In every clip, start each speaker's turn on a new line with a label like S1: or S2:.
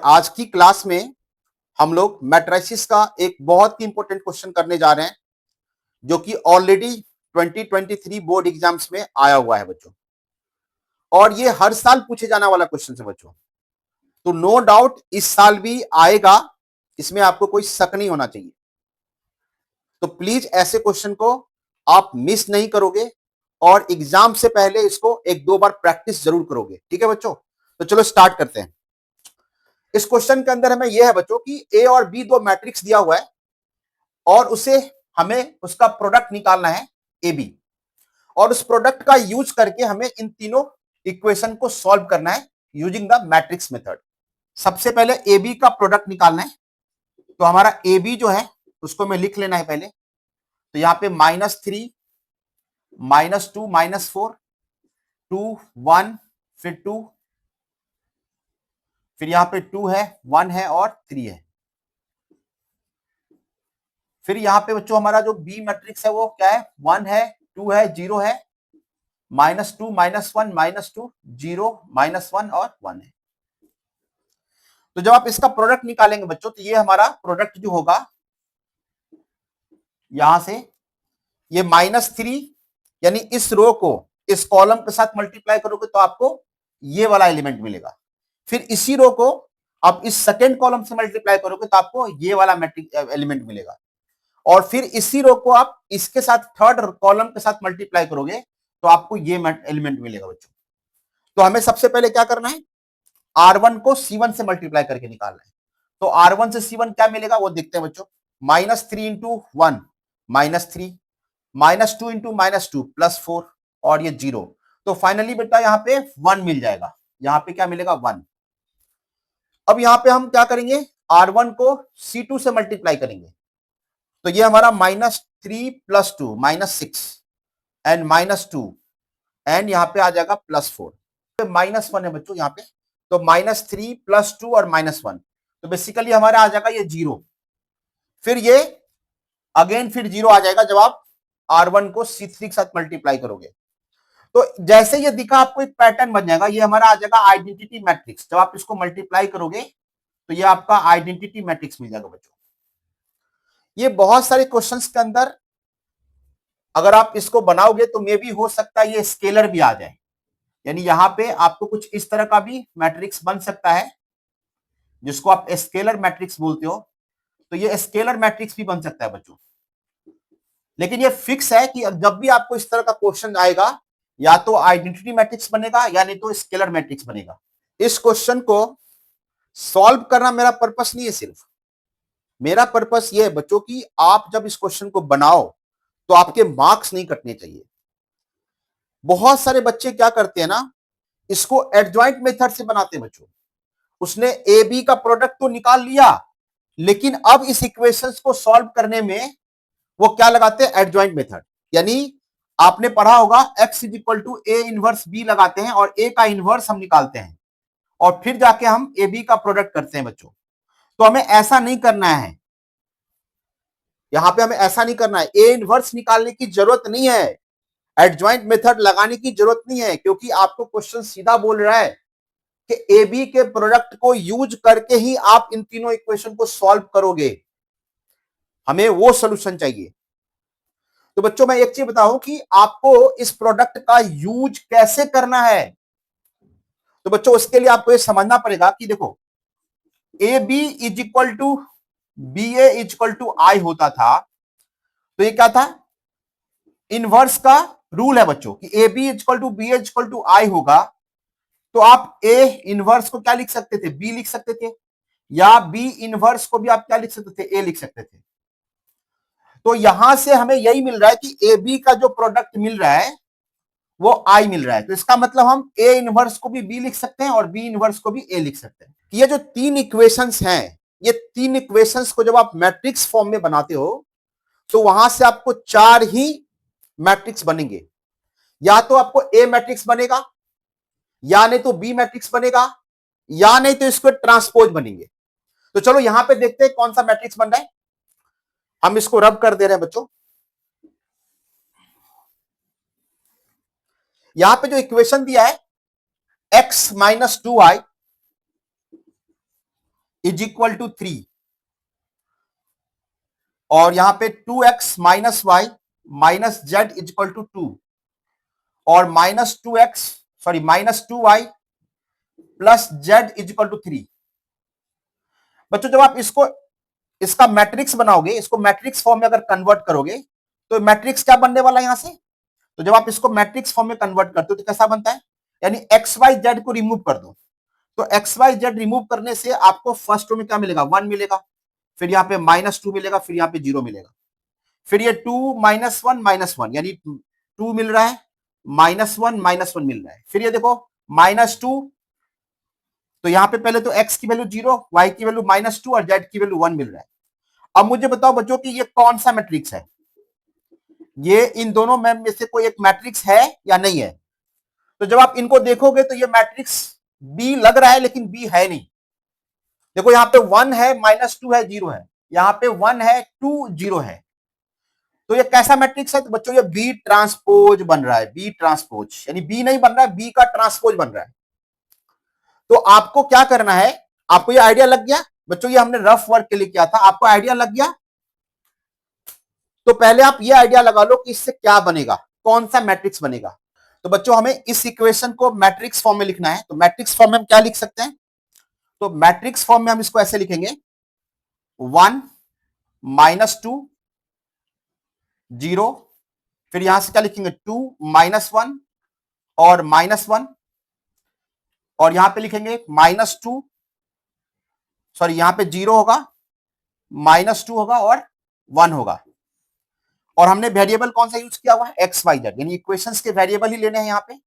S1: आज की क्लास में हम लोग मैट्रिसेस का एक बहुत ही इंपॉर्टेंट क्वेश्चन करने जा रहे हैं जो कि ऑलरेडी 2023 बोर्ड एग्जाम्स में आया हुआ है बच्चों, और ये हर साल पूछे जाने वाला क्वेश्चन है बच्चों। तो नो डाउट इस साल भी आएगा, इसमें आपको कोई शक नहीं होना चाहिए। तो प्लीज ऐसे क्वेश्चन को आप मिस नहीं करोगे और एग्जाम से पहले इसको एक दो बार प्रैक्टिस जरूर करोगे। ठीक है बच्चों, तो चलो स्टार्ट करते हैं। इस क्वेश्चन के अंदर हमें यह है बच्चों कि ए और बी दो मैट्रिक्स दिया हुआ है और उसे हमें उसका प्रोडक्ट निकालना है ए बी, और उस प्रोडक्ट का यूज करके हमें इन तीनों इक्वेशन को सॉल्व करना है यूजिंग द मैट्रिक्स मेथड। सबसे पहले ए बी का प्रोडक्ट निकालना है। तो हमारा ए बी जो है उसको मैं लिख लेना है पहले। तो यहां पे -3 -2 -4 2 1 फिर 2, फिर यहां पे 2 है 1 है और 3 है। फिर यहां पे बच्चों हमारा जो बी मैट्रिक्स है वो क्या है, 1 है 2 है 0 है, -2 -1 -2 0 -1 और 1 है। तो जब आप इसका प्रोडक्ट निकालेंगे बच्चों तो ये हमारा प्रोडक्ट जो होगा यहां से ये -3, यानी इस रो को इस कॉलम के साथ मल्टीप्लाई करोगे तो आपको ये वाला एलिमेंट मिलेगा। फिर इसी रो को आप इस सेकेंड कॉलम से मल्टीप्लाई करोगे तो आपको ये वाला मैट्रिक एलिमेंट मिलेगा। और फिर इसी रो को आप इसके साथ थर्ड कॉलम के साथ मल्टीप्लाई करोगे तो आपको ये एलिमेंट मिलेगा बच्चों। तो हमें सबसे पहले क्या करना है, R1 को C1 से मल्टीप्लाई करके निकालना है। तो R1 से C1 क्या मिलेगा वो देखते हैं बच्चों। -3 इंटू 1 -3, -2 इंटू -2 +4 और ये 0। तो फाइनली बेटा यहाँ पे 1 मिल जाएगा। यहाँ पे क्या मिलेगा, 1। अब यहाँ पे हम क्या करेंगे, R1 को C2 से मल्टीप्लाई करेंगे। तो ये हमारा -3 + 2 -6 एंड -2 एंड यहाँ पे आ जाएगा +4। -1 है बच्चों यहाँ पे। तो -3 + 2 और -1, तो बेसिकली हमारा आ जाएगा ये 0। फिर ये अगेन फिर 0 आ जाएगा जब आप R1 को C3 के साथ मल्टीप्लाई करोगे। तो जैसे ये दिखा आपको एक पैटर्न बन जाएगा, ये हमारा आ जाएगा आइडेंटिटी मैट्रिक्स। जब आप इसको मल्टीप्लाई करोगे तो ये आपका आइडेंटिटी मैट्रिक्स मिल जाएगा बच्चों। ये बहुत सारे क्वेश्चंस के अंदर अगर आप इसको बनाओगे तो मे भी हो सकता है ये स्केलर भी आ जाए, यानी यहां पे आपको कुछ इस तरह का भी मैट्रिक्स बन सकता है जिसको आप स्केलर मैट्रिक्स बोलते हो। तो ये स्केलर मैट्रिक्स भी बन सकता है बच्चों, लेकिन ये फिक्स है कि जब भी आपको इस तरह का क्वेश्चन आएगा या तो आइडेंटिटी मैट्रिक्स बनेगा या नहीं तो स्केलर मैट्रिक्स बनेगा। इस क्वेश्चन को सॉल्व करना मेरा पर्पस नहीं है, सिर्फ मेरा पर्पस ये है बच्चों कि आप जब इस क्वेश्चन को बनाओ तो आपके मार्क्स नहीं कटने चाहिए। बहुत सारे बच्चे क्या करते हैं ना, इसको एडजॉइंट मेथड से बनाते हैं बच्चों। उसने ए बी का प्रोडक्ट तो निकाल लिया, लेकिन अब इस इक्वेशंस को सॉल्व करने में वो क्या लगाते हैं, एडजॉइंट मेथड। यानी आपने पढ़ा होगा x = a इनवर्स b लगाते हैं और a का इनवर्स हम निकालते हैं और फिर जाके हम ए बी का प्रोडक्ट करते हैं बच्चों। तो हमें ऐसा नहीं करना है, यहां पे हमें ऐसा नहीं करना है। ए इनवर्स निकालने की जरूरत नहीं है, एडजॉइंट मेथड लगाने की जरूरत नहीं है, क्योंकि आपको क्वेश्चन सीधा बोल रहा है कि ए बी के प्रोडक्ट को यूज करके ही आप इन तीनों इक्वेशन को सॉल्व करोगे। हमें वो सोल्यूशन चाहिए। तो बच्चों मैं एक चीज बताऊं कि आपको इस प्रोडक्ट का यूज कैसे करना है। तो बच्चों उसके लिए आपको ये समझना पड़ेगा कि देखो ए बी = BA = I होता था। तो ये क्या था, इनवर्स का रूल है बच्चों कि ए बी = BA = I होगा। तो आप ए इनवर्स को क्या लिख सकते थे, बी लिख सकते थे, या बी इनवर्स को भी आप क्या लिख सकते थे, ए लिख सकते थे। तो यहां से हमें यही मिल रहा है कि ए बी का जो प्रोडक्ट मिल रहा है वो आई मिल रहा है। तो इसका मतलब हम ए इनवर्स को भी बी लिख सकते हैं और बी इनवर्स को भी ए लिख सकते हैं। ये जो तीन इक्वेशंस हैं, ये तीन इक्वेशंस को जब आप मैट्रिक्स फॉर्म में बनाते हो तो वहां से आपको चार ही मैट्रिक्स बनेंगे। या तो आपको ए मैट्रिक्स बनेगा, या नहीं तो बी मैट्रिक्स बनेगा, या नहीं तो इसको ट्रांसपोज बनेंगे। तो चलो यहां पे देखते हैं कौन सा मैट्रिक्स बन रहा है। हम इसको रब कर दे रहे हैं बच्चों। यहां पे जो इक्वेशन दिया है x - 2i is equal to 3 और यहां पे 2x minus Y minus Z is equal to 2 और -2y plus Z is equal to 3। बच्चों जब आप इसको इसका मैट्रिक्स बनाओगे, इसको मैट्रिक्स फॉर्म में अगर कन्वर्ट करोगे तो मैट्रिक्स क्या बनने वाला है यहां से। तो जब आप इसको मैट्रिक्स फॉर्म में कन्वर्ट करते हो तो कैसा बनता है, यानी एक्स वाई जेड को रिमूव कर दो। तो एक्स वाई जेड रिमूव करने से आपको फर्स्ट रो में क्या मिलेगा, 1 मिलेगा, फिर यहाँ पे -2 मिलेगा, फिर यहाँ पे 0 मिलेगा, फिर ये 2 -1 यानी 2 मिल रहा है, -1 मिल रहा है, फिर ये देखो -2। तो यहां पे पहले तो x की वैल्यू 0, y की वैल्यू -2 और z की वैल्यू 1 मिल रहा है। अब मुझे बताओ बच्चों कि ये कौन सा मैट्रिक्स है, ये इन दोनों में से कोई एक मैट्रिक्स है या नहीं है। तो जब आप इनको देखोगे तो ये मैट्रिक्स बी लग रहा है लेकिन बी है नहीं। देखो यहाँ पे 1 है, -2 है, 0 है, यहाँ पे 1 है, 2 0 है। तो ये कैसा मैट्रिक्स है, तो बच्चों ये बी ट्रांसपोज बन रहा है, बी ट्रांसपोज यानी बी नहीं बन रहा है, बी का ट्रांसपोज बन रहा है। तो आपको क्या करना है, आपको ये आइडिया लग गया बच्चों, ये हमने रफ वर्क के लिए किया था, आपको आइडिया लग गया। तो पहले आप ये आइडिया लगा लो कि इससे क्या बनेगा, कौन सा मैट्रिक्स बनेगा। तो बच्चों हमें इस इक्वेशन को मैट्रिक्स फॉर्म में लिखना है। तो मैट्रिक्स फॉर्म में हम क्या लिख सकते हैं, तो मैट्रिक्स फॉर्म में हम इसको ऐसे लिखेंगे 1 -2 0, फिर यहां से क्या लिखेंगे 2 -1 और -1 और यहां पे लिखेंगे -2, सॉरी यहां पे 0 होगा, -2 होगा और 1 होगा। और हमने वेरिएबल कौन सा यूज किया हुआ है, एक्स वाई जेड, यानी इक्वेशंस के वेरिएबल ही लेने हैं यहां पे।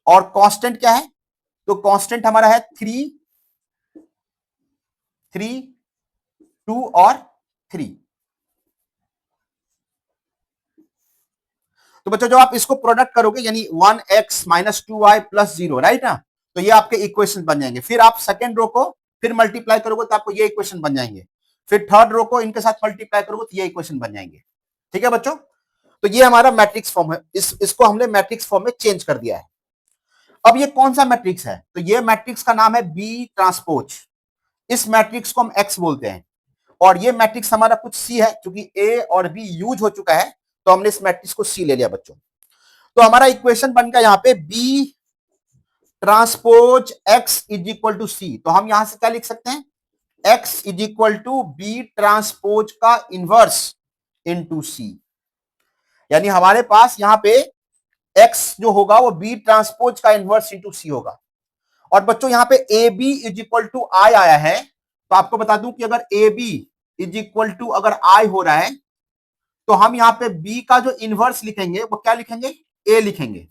S1: और कांस्टेंट क्या है, तो कांस्टेंट हमारा है 3 2 और 3। तो बच्चों जब आप इसको प्रोडक्ट करोगे यानी 1x - 2y + 0, राइट ना, तो ये आपके इक्वेशन बन जाएंगे। फिर आप सेकेंड रो को फिर मल्टीप्लाई करोगे तो आपको ये इक्वेशन बन जाएंगे, फिर थर्ड रो को इनके साथ मल्टीप्लाई करोगे तो ये इक्वेशन बन जाएंगे। ठीक है बच्चों, तो ये हमारा मैट्रिक्स फॉर्म है, इसको हमने मैट्रिक्स फॉर्म में चेंज कर दिया है। अब ये कौन सा मैट्रिक्स है, तो ये मैट्रिक्स का नाम है बी ट्रांसपोज। इस मैट्रिक्स को हम एक्स बोलते हैं और ये मैट्रिक्स हमारा कुछ सी है, क्योंकि ए और बी यूज हो चुका है तो हमने इस मैट्रिक्स को सी ले लिया बच्चों। तो हमारा इक्वेशन बन गया यहाँ पे B transpose X is equal to C. तो हम यहां से क्या लिख सकते हैं, X is equal to B transpose का इनवर्स इनटू सी। यानी हमारे पास यहाँ पे एक्स जो होगा वो बी ट्रांसपोज का इनवर्स इनटू सी होगा। और बच्चों यहाँ पे A B is equal to I आया है, तो आपको बता दूं कि अगर A B is equal to अगर आई हो रहा है तो हम यहाँ पे बी का जो इनवर्स लिखेंगे वो क्या लिखेंगे, ए लिखेंगे।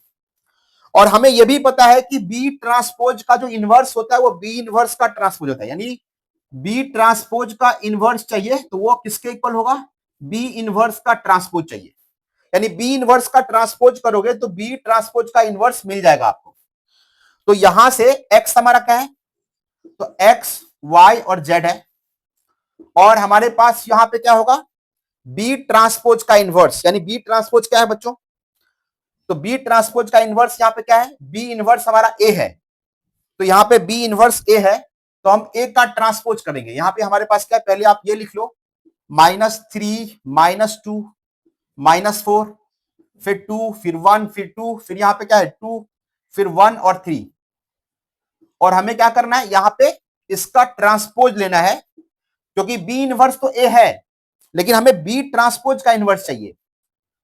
S1: और हमें यह भी पता है कि बी ट्रांसपोज का जो इनवर्स होता है वो बी इनवर्स का ट्रांसपोज होता है, यानी बी ट्रांसपोज का इनवर्स चाहिए तो वो किसके इक्वल होगा, बी इनवर्स का ट्रांसपोज चाहिए। यानी बी इनवर्स का ट्रांसपोज करोगे तो बी ट्रांसपोज का इनवर्स मिल जाएगा आपको। तो यहां से एक्स हमारा क्या है, तो एक्स वाई और जेड है, और हमारे पास यहां पे क्या होगा, बी ट्रांसपोज का इनवर्स, यानी बी ट्रांसपोज क्या है बच्चों, तो बी ट्रांसपोज का इनवर्स यहां पे क्या है, बी इनवर्स हमारा ए है। तो यहां पे बी इनवर्स ए है तो हम ए का ट्रांसपोज करेंगे। यहां पे हमारे पास क्या है, पहले आप ये लिख लो -3 -2 -4 फिर 2 फिर 1 फिर 2 फिर यहां पे क्या है 2 फिर 1 और 3। और हमें क्या करना है, यहां पे इसका ट्रांसपोज लेना है, क्योंकि बी इनवर्स तो ए है लेकिन हमें बी ट्रांसपोज का इनवर्स चाहिए,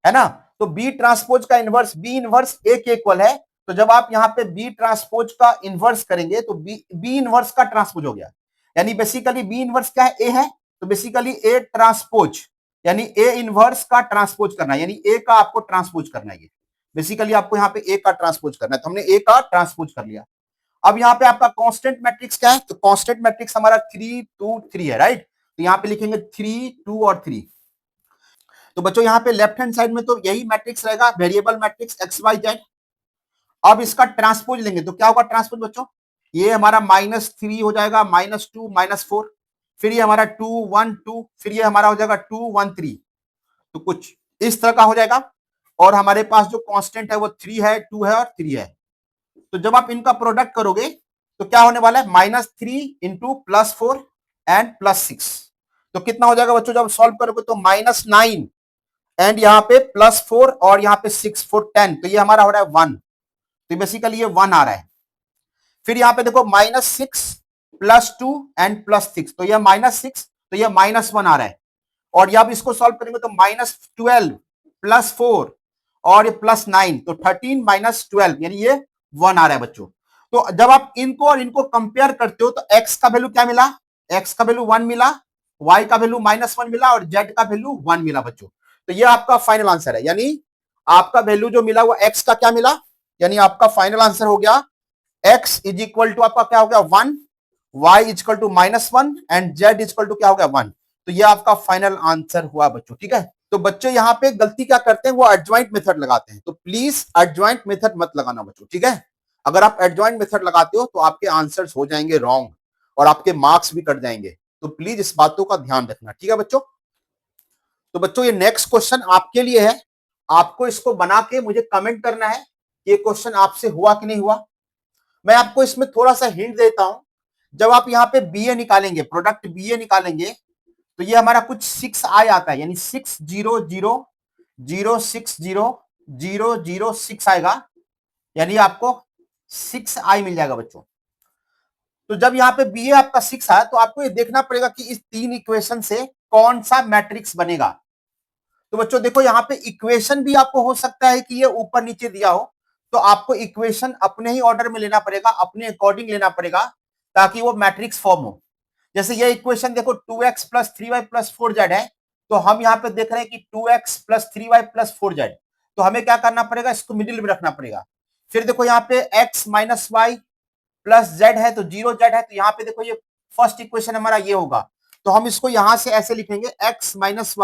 S1: है ना। तो बी ट्रांसपोज का इनवर्स बी इनवर्स ए के इक्वल है। तो जब आप यहां पे बी ट्रांसपोज का इनवर्स करेंगे तो बी इनवर्स का ट्रांसपोज हो गया, यानी बेसिकली बी इनवर्स क्या है, ए है, तो बेसिकली ए ट्रांसपोज यानी ए इनवर्स का ट्रांसपोज करना है, यानी ए का आपको ट्रांसपोज करना है। बेसिकली आपको यहाँ पे ए का ट्रांसपोज करना है, तो हमने ए का ट्रांसपोज कर लिया। अब यहाँ पे आपका कांस्टेंट मैट्रिक्स क्या है, तो कांस्टेंट मैट्रिक्स हमारा 3 2 3 है, राइट। तो यहाँ पे लिखेंगे 3 2 और 3। तो बच्चों यहाँ पे लेफ्ट हैंड साइड में तो यही मैट्रिक्स रहेगा, variable matrix X Y Z. अब इसका ट्रांसपोज लेंगे तो क्या होगा ट्रांसपोज बच्चों, ये हमारा -3 हो जाएगा, -2 -4, फिर ये हमारा 2 1 2, फिर ये हमारा हो जाएगा 2 1 3। तो कुछ इस तरह का हो जाएगा। और हमारे पास जो कांस्टेंट है वो 3 है, 2 है और 3 है। तो जब आप इनका प्रोडक्ट करोगे तो क्या होने वाला है -3 इंटू +4 एंड +6। तो कितना हो जाएगा बच्चों जब सॉल्व करोगे तो -9 एंड यहाँ पे +4 और यहाँ पे 6 4 10, तो ये हमारा हो रहा है 1। तो बेसिकली ये 1 आ रहा है। फिर यहाँ पे देखो -6 +2 एंड +6, तो ये -6, तो ये -1 आ रहा है। और जब इसको सॉल्व करेंगे तो -12 +4 और ये +9, तो 13 -12 यानी ये 1 आ रहा है बच्चों। तो जब आप इनको और इनको कंपेयर करते हो तो x का वैल्यू क्या मिला, x का वैल्यू 1 मिला, y का वैल्यू -1 मिला और z का वैल्यू 1 मिला बच्चों। तो ये आपका फाइनल आंसर है, यानी आपका वैल्यू जो मिला वो x का क्या मिला, यानी आपका फाइनल आंसर हो गया x इज इक्वल टू आपका क्या हो गया 1, y is equal to -1 and z is equal to क्या हो गया 1। तो ये आपका फाइनल आंसर हुआ बच्चों, ठीक है। तो बच्चों यहाँ पे गलती क्या करते हैं, वो एडजॉइंट मेथड लगाते हैं। तो प्लीज एडजॉइंट मेथड मत लगाना बच्चों, ठीक है। अगर आप एडजॉइंट मेथड लगाते हो तो आपके आंसर्स हो जाएंगे रॉन्ग और आपके मार्क्स भी कट जाएंगे। तो प्लीज इस बातों का ध्यान रखना, ठीक है बच्चों। तो बच्चों ये नेक्स्ट क्वेश्चन आपके लिए है, आपको इसको बना के मुझे कमेंट करना है कि ये क्वेश्चन आपसे हुआ कि नहीं हुआ। मैं आपको इसमें थोड़ा सा हिंट देता हूं। जब आप यहाँ पे BA निकालेंगे, प्रोडक्ट BA निकालेंगे, तो ये हमारा कुछ 6i आता है, यानी 600,060,006 आएगा, यानी आपको 6i मिल जाएगा बच्चों। तो जब यहाँ पे BA आपका 6 आया तो आपको ये देखना पड़ेगा कि इस 3 इक्वेशन से कौन सा मैट्रिक्स बनेगा। तो बच्चों देखो यहाँ पे इक्वेशन भी आपको हो सकता है कि ये ऊपर नीचे दिया हो, तो आपको इक्वेशन अपने ही ऑर्डर में लेना पड़ेगा, अपने अकॉर्डिंग लेना पड़ेगा, ताकि वो मैट्रिक्स फॉर्म हो। जैसे ये इक्वेशन देखो 2x + 3y + 4z है, तो हम यहाँ पे देख रहे हैं कि 2x + 3y + 4z, तो हमें क्या करना पड़ेगा, इसको मिडिल में रखना पड़ेगा। फिर देखो यहाँ पे x - y + z है, तो 0z है, तो यहाँ पे देखो ये फर्स्ट इक्वेशन हमारा ये होगा। तो हम इसको यहां से ऐसे लिखेंगे x - y +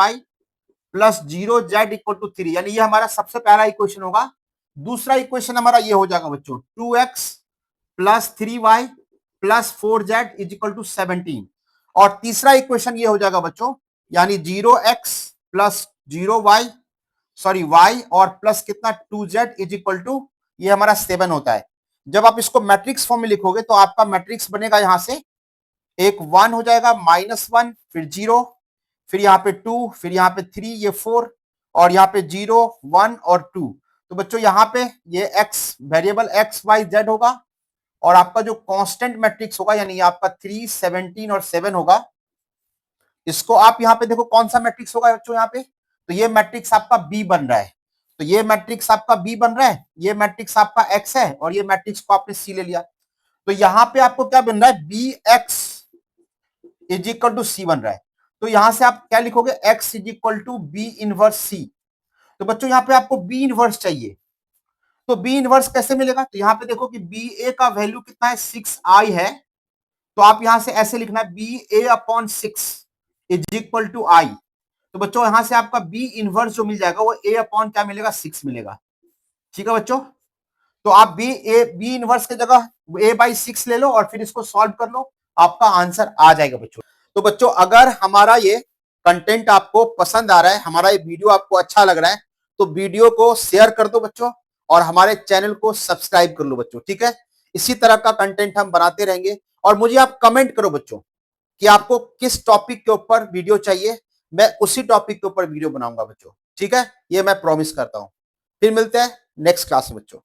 S1: 0z = 3, यानी ये हमारा सबसे पहला इक्वेशन होगा। दूसरा इक्वेशन हमारा ये हो जाएगा बच्चों 2x + 3y + 4z = 17। और तीसरा इक्वेशन ये हो जाएगा बच्चों, यानी 0x + 0y y और प्लस कितना 2z = ये हमारा 7 होता है। जब आप इसको मैट्रिक्स फॉर्म में लिखोगे तो आपका मैट्रिक्स बनेगा, यहां से एक 1 हो जाएगा, -1, फिर 0, फिर यहाँ पे 2, फिर यहाँ पे 3, ये 4, और यहाँ पे 0 1 और 2। तो बच्चों यहाँ पे ये x variable x y z होगा, और आपका जो कांस्टेंट मैट्रिक्स होगा, यानी आपका 3 17 और 7 होगा। इसको आप यहाँ पे देखो कौन सा मैट्रिक्स होगा बच्चों यहाँ पे, तो ये मैट्रिक्स आपका B बन रहा है। तो ये मैट्रिक्स आपका B बन रहा है, ये मैट्रिक्स आपका X है, और ये मैट्रिक्स को आपने C ले लिया। तो यहाँ पे आपको क्या बन रहा है, BX = C बन रहा है। तो यहां से आप क्या लिखोगे, x = B इनवर्स C। तो बच्चों यहाँ पे आपको B इनवर्स चाहिए, तो B इनवर्स कैसे मिलेगा, तो यहाँ पे देखो कि BA का वैल्यू कितना है, 6i है। तो आप यहां से ऐसे लिखना है BA/6 = I। तो बच्चों यहां से आपका B इनवर्स जो मिल जाएगा वो A/ क्या मिलेगा, 6 मिलेगा, ठीक है बच्चों। तो आप B इनवर्स की जगह A/6 ले लो और फिर इसको सॉल्व कर लो, आपका आंसर आ जाएगा बच्चों। तो बच्चों अगर हमारा ये कंटेंट आपको पसंद आ रहा है, हमारा ये वीडियो आपको अच्छा लग रहा है, तो वीडियो को शेयर कर दो बच्चों, और हमारे चैनल को सब्सक्राइब कर लो बच्चों, ठीक है। इसी तरह का कंटेंट हम बनाते रहेंगे, और मुझे आप कमेंट करो बच्चों कि आपको किस टॉपिक के ऊपर वीडियो चाहिए, मैं उसी टॉपिक के ऊपर वीडियो बनाऊंगा बच्चों, ठीक है। ये मैं प्रॉमिस करता हूं। फिर मिलते हैं नेक्स्ट क्लास में बच्चों।